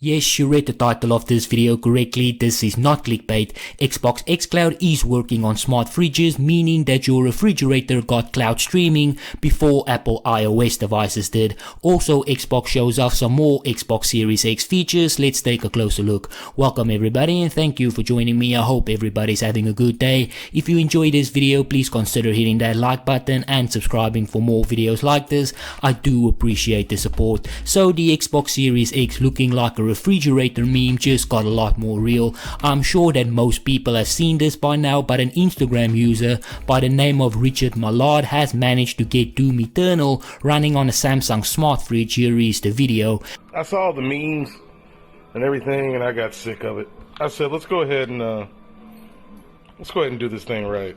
Yes, you read the title of this video correctly. This is not clickbait. Xbox Xcloud is working on smart fridges, meaning that your refrigerator got cloud streaming before Apple iOS devices did. Also, Xbox shows off some more Xbox Series X features. Let's take a closer look. Welcome everybody and thank you for joining me. I hope everybody's having a good day. If you enjoyed this video, please consider hitting that like button and subscribing for more videos like this. I do appreciate the support. So the Xbox Series X looking like a refrigerator meme just got a lot more real. I'm sure that most people have seen this by now, but an Instagram user by the name of Richard Mallard has managed to get Doom Eternal running on a Samsung smart fridge. Here is the video. I saw the memes and everything and I got sick of it. I said let's go ahead and do this thing right.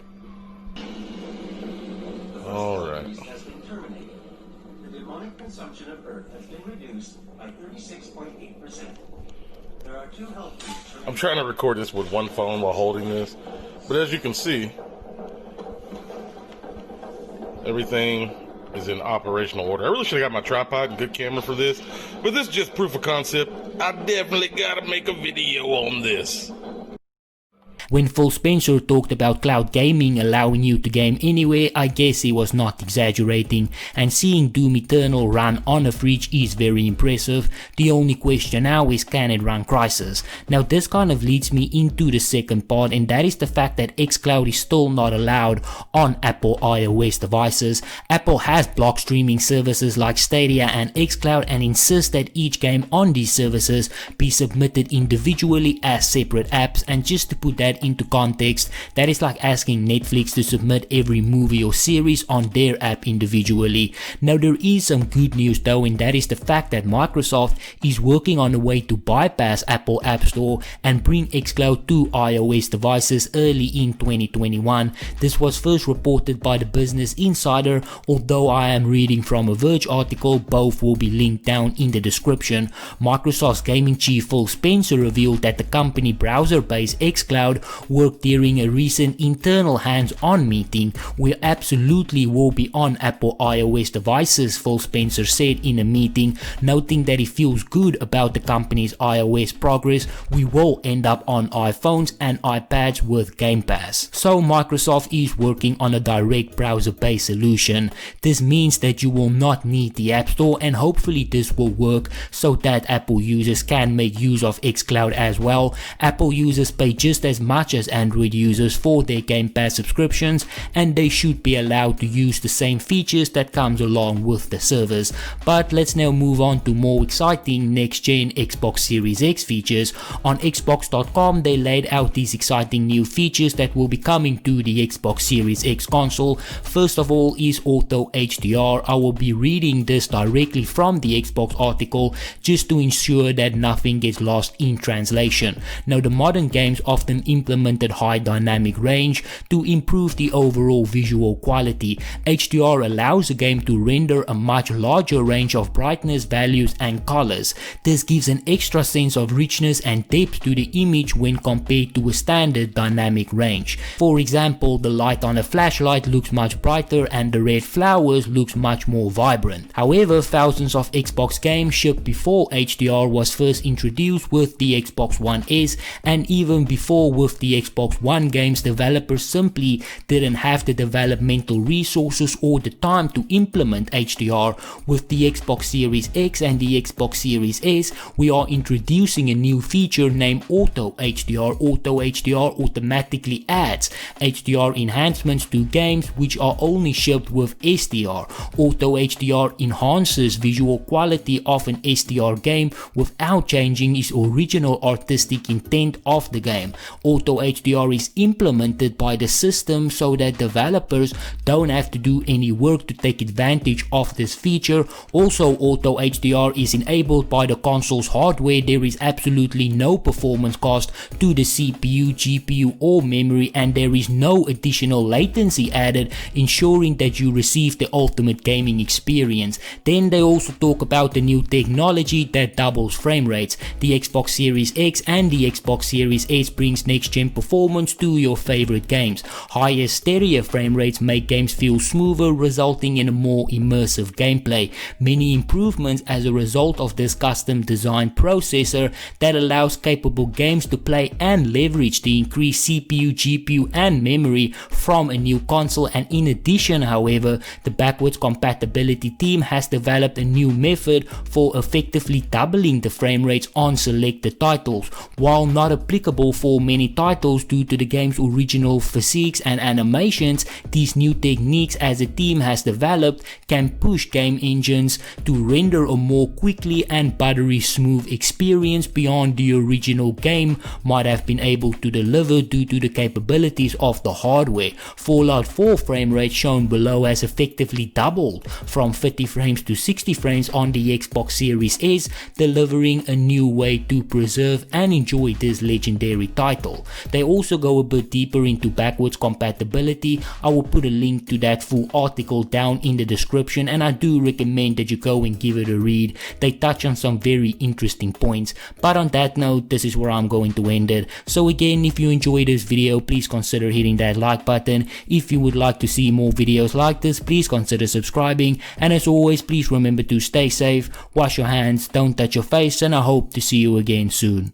Alright. The demonic consumption of Earth has been reduced by 36.8%. There are two health features. I'm trying to record this with one phone while holding this, but as you can see, everything is in operational order. I really should have got my tripod and good camera for this, but this is just proof of concept. I definitely gotta make a video on this. When Phil Spencer talked about cloud gaming allowing you to game anywhere, I guess he was not exaggerating, and seeing Doom Eternal run on a fridge is very impressive. The only question now is, can it run Crysis? Now this kind of leads me into the second part, and that is the fact that Xcloud is still not allowed on Apple iOS devices. Apple has blocked streaming services like Stadia and Xcloud and insists that each game on these services be submitted individually as separate apps. And just to put that into context, that is like asking Netflix to submit every movie or series on their app individually. Now there is some good news though, and that is the fact that Microsoft is working on a way to bypass Apple App Store and bring Xcloud to iOS devices early in 2021. This was first reported by the Business Insider, although I am reading from a Verge article. Both will be linked down in the description. Microsoft's gaming chief Phil Spencer revealed that the company browser-based Xcloud worked during a recent internal hands-on meeting. We absolutely will be on Apple iOS devices, Phil Spencer said in a meeting, noting that he feels good about the company's iOS progress. We will end up on iPhones and iPads with Game Pass. So Microsoft is working on a direct browser-based solution. This means that you will not need the App Store, and hopefully this will work so that Apple users can make use of Xcloud as well. Apple users pay just as much as Android users for their Game Pass subscriptions, and they should be allowed to use the same features that comes along with the service. But let's now move on to more exciting next-gen Xbox Series X features. On Xbox.com they laid out these exciting new features that will be coming to the Xbox Series X console. First of all is Auto HDR. I will be reading this directly from the Xbox article just to ensure that nothing gets lost in translation. Now the modern games often implemented high dynamic range to improve the overall visual quality. HDR allows a game to render a much larger range of brightness values and colors. This gives an extra sense of richness and depth to the image when compared to a standard dynamic range. For example, the light on a flashlight looks much brighter and the red flowers looks much more vibrant. However, thousands of Xbox games shipped before HDR was first introduced with the Xbox One S, and even before with the Xbox One games, developers simply didn't have the developmental resources or the time to implement HDR. With the Xbox Series X and the Xbox Series S, we are introducing a new feature named Auto HDR. Auto HDR automatically adds HDR enhancements to games which are only shipped with SDR. Auto HDR enhances visual quality of an SDR game without changing its original artistic intent of the game. Auto HDR is implemented by the system so that developers don't have to do any work to take advantage of this feature. Also, Auto HDR is enabled by the console's hardware. There is absolutely no performance cost to the CPU, GPU or memory, and there is no additional latency added, ensuring that you receive the ultimate gaming experience. Then they also talk about the new technology that doubles frame rates. The Xbox Series X and the Xbox Series S brings next next-gen performance to your favorite games. Higher stereo frame rates make games feel smoother, resulting in a more immersive gameplay. Many improvements as a result of this custom designed processor that allows capable games to play and leverage the increased CPU, GPU and memory from a new console. And in addition, however, the backwards compatibility team has developed a new method for effectively doubling the frame rates on selected titles. While not applicable for many titles due to the game's original physics and animations, these new techniques as a team has developed can push game engines to render a more quickly and buttery smooth experience beyond the original game might have been able to deliver due to the capabilities of the hardware. Fallout 4 frame rate shown below has effectively doubled from 30 frames to 60 frames on the Xbox Series S, delivering a new way to preserve and enjoy this legendary title. They also go a bit deeper into backwards compatibility. I will put a link to that full article down in the description, and I do recommend that you go and give it a read. They touch on some very interesting points. But on that note, this is where I'm going to end it. So again, if you enjoyed this video, please consider hitting that like button. If you would like to see more videos like this, please consider subscribing. And as always, please remember to stay safe, wash your hands, don't touch your face, and I hope to see you again soon.